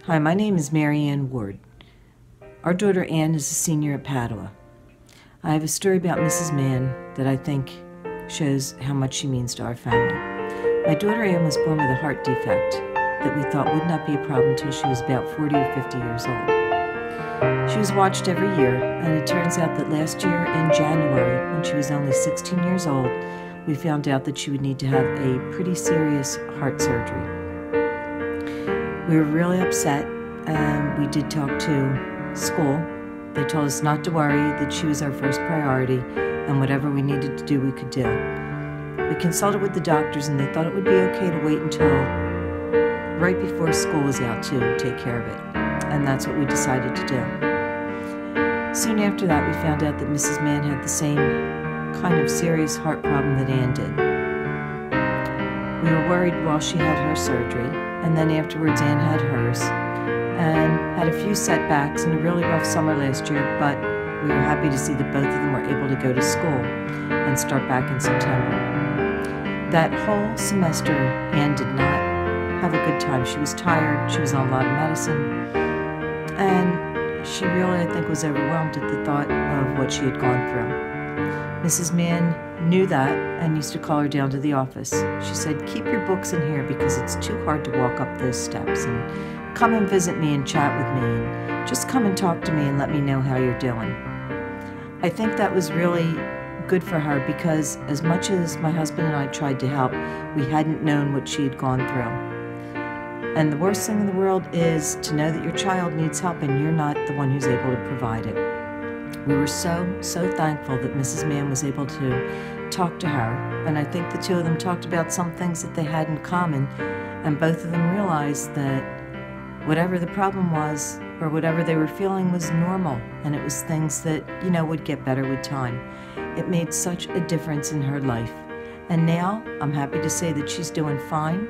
Hi, my name is Mary Ann Ward. Our daughter Ann is a senior at Padua. I have a story about Mrs. Mann that I think shows how much she means to our family. My daughter Ann was born with a heart defect that we thought would not be a problem until she was about 40 or 50 years old. She was watched every year, and it turns out that last year in January, when she was only 16 years old, we found out that she would need to have a pretty serious heart surgery. We were really upset, and we did talk to school. They told us not to worry, that she was our first priority, and whatever we needed to do, we could do. We consulted with the doctors, and they thought it would be okay to wait until right before school was out to take care of it, and that's what we decided to do. Soon after that, we found out that Mrs. Mann had the same kind of serious heart problem that Ann did. We were worried while she had her surgery, and then afterwards Ann had hers, and had a few setbacks and a really rough summer last year, but we were happy to see that both of them were able to go to school and start back in September. That whole semester, Ann did not have a good time. She was tired, she was on a lot of medicine, and she really, I think, was overwhelmed at the thought of what she had gone through. Mrs. Mann knew that and used to call her down to the office. She said, "Keep your books in here because it's too hard to walk up those steps, and come and visit me and chat with me, and just come and talk to me and let me know how you're doing." I think that was really good for her because as much as my husband and I tried to help, we hadn't known what she had gone through. And the worst thing in the world is to know that your child needs help and you're not the one who's able to provide it. We were so thankful that Mrs. Mann was able to talk to her, and I think the two of them talked about some things that they had in common, and both of them realized that whatever the problem was or whatever they were feeling was normal, and it was things that, would get better with time. It made such a difference in her life, and now I'm happy to say that she's doing fine.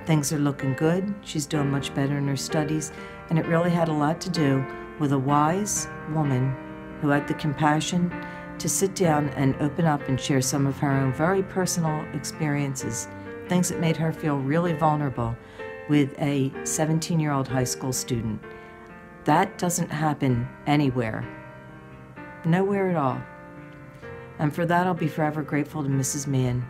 Things are looking good. She's doing much better in her studies, and it really had a lot to do with a wise woman who had the compassion to sit down and open up and share some of her own very personal experiences, things that made her feel really vulnerable with a 17-year-old high school student. That doesn't happen anywhere. Nowhere at all. And for that, I'll be forever grateful to Mrs. Mann.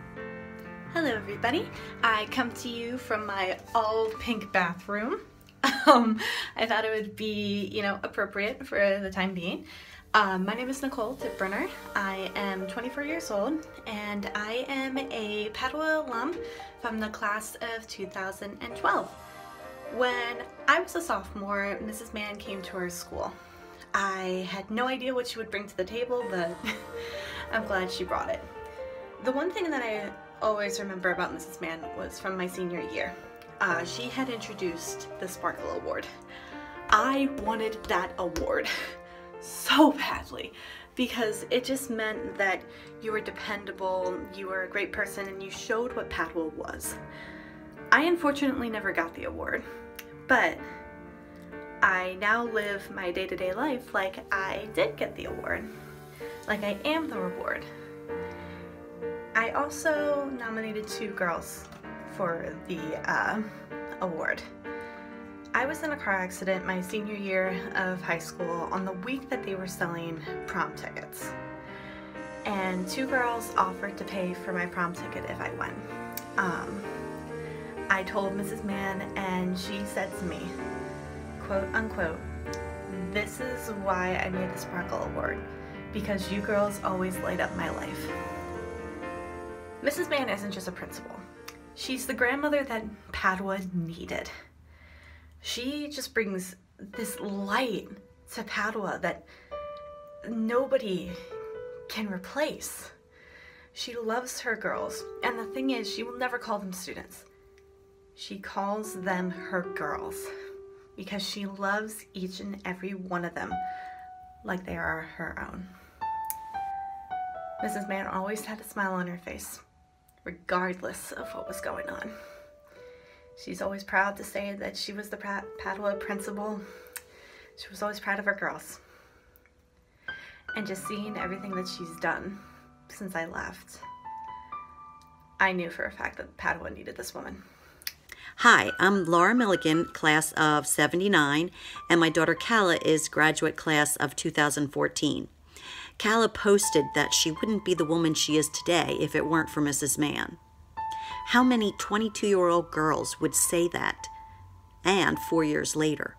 Hello everybody. I come to you from my all pink bathroom. I thought it would be, appropriate for the time being. My name is Nicole Tipbrenner. I am 24 years old, and I am a Padua alum from the class of 2012. When I was a sophomore, Mrs. Mann came to our school. I had no idea what she would bring to the table, but I'm glad she brought it. The one thing that I always remember about Mrs. Mann was from my senior year. She had introduced the Sparkle Award. I wanted that award so badly because it just meant that you were dependable, you were a great person, and you showed what Padua was. I unfortunately never got the award, but I now live my day-to-day life like I did get the award, like I am the reward. I also nominated 2 girls for the award. I was in a car accident my senior year of high school on the week that they were selling prom tickets. And 2 girls offered to pay for my prom ticket if I won. I told Mrs. Mann, and she said to me, quote unquote, "This is why I made the Sparkle Award, because you girls always light up my life." Mrs. Mann isn't just a principal. She's the grandmother that Padua needed. She just brings this light to Padua that nobody can replace. She loves her girls, and the thing is, she will never call them students. She calls them her girls because she loves each and every one of them like they are her own. Mrs. Mann always had a smile on her face, regardless of what was going on. She's always proud to say that she was the Padua principal. She was always proud of her girls. And just seeing everything that she's done since I left, I knew for a fact that Padua needed this woman. Hi, I'm Laura Milligan, class of 79, and my daughter Calla is graduate class of 2014. Calla posted that she wouldn't be the woman she is today if it weren't for Mrs. Mann. How many 22-year-old girls would say that? And 4 years later.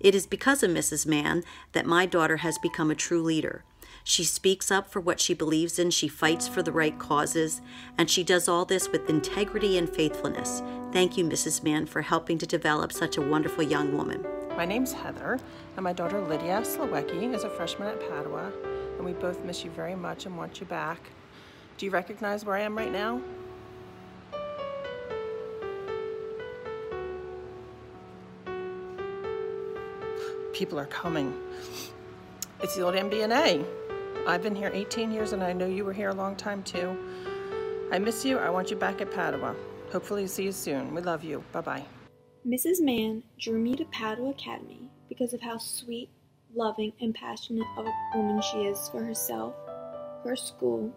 It is because of Mrs. Mann that my daughter has become a true leader. She speaks up for what she believes in, she fights for the right causes, and she does all this with integrity and faithfulness. Thank you, Mrs. Mann, for helping to develop such a wonderful young woman. My name's Heather, and my daughter Lydia Slowecki is a freshman at Padua, and we both miss you very much and want you back. Do you recognize where I am right now? People are coming. It's the old MDNA. I've been here 18 years and I know you were here a long time too. I miss you. I want you back at Padua. Hopefully see you soon. We love you. Bye-bye. Mrs. Mann drew me to Padua Academy because of how sweet, loving, and passionate of a woman she is for herself, her school,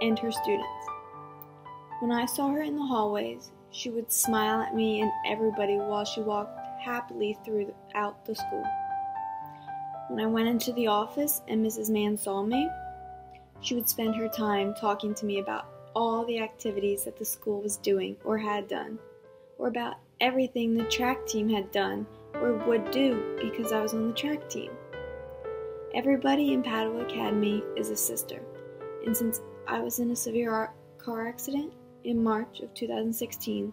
and her students. When I saw her in the hallways, she would smile at me and everybody while she walked happily throughout the school. When I went into the office and Mrs. Mann saw me, she would spend her time talking to me about all the activities that the school was doing or had done, or about everything the track team had done or would do because I was on the track team. Everybody in Padua Academy is a sister, and since I was in a severe car accident in March of 2016,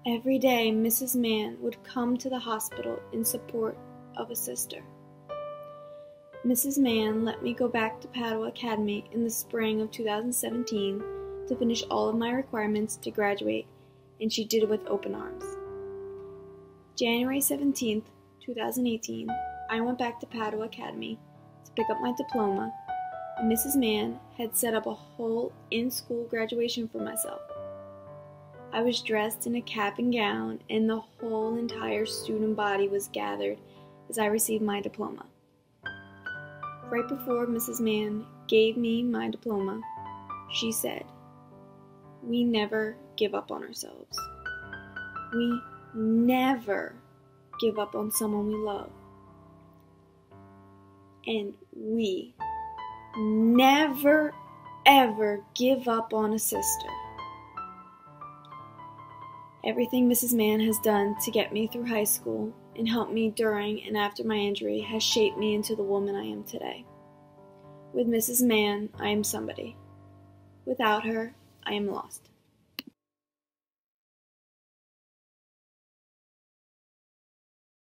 every day Mrs. Mann would come to the hospital in support of a sister. Mrs. Mann let me go back to Padua Academy in the spring of 2017 to finish all of my requirements to graduate, and she did it with open arms. January 17th, 2018, I went back to Padua Academy to pick up my diploma, and Mrs. Mann had set up a whole in-school graduation for myself. I was dressed in a cap and gown, and the whole entire student body was gathered as I received my diploma. Right before Mrs. Mann gave me my diploma, she said, "We never give up on ourselves. We never give up on someone we love. And we never, ever give up on a sister." Everything Mrs. Mann has done to get me through high school and help me during and after my injury has shaped me into the woman I am today. With Mrs. Mann, I am somebody. Without her, I am lost.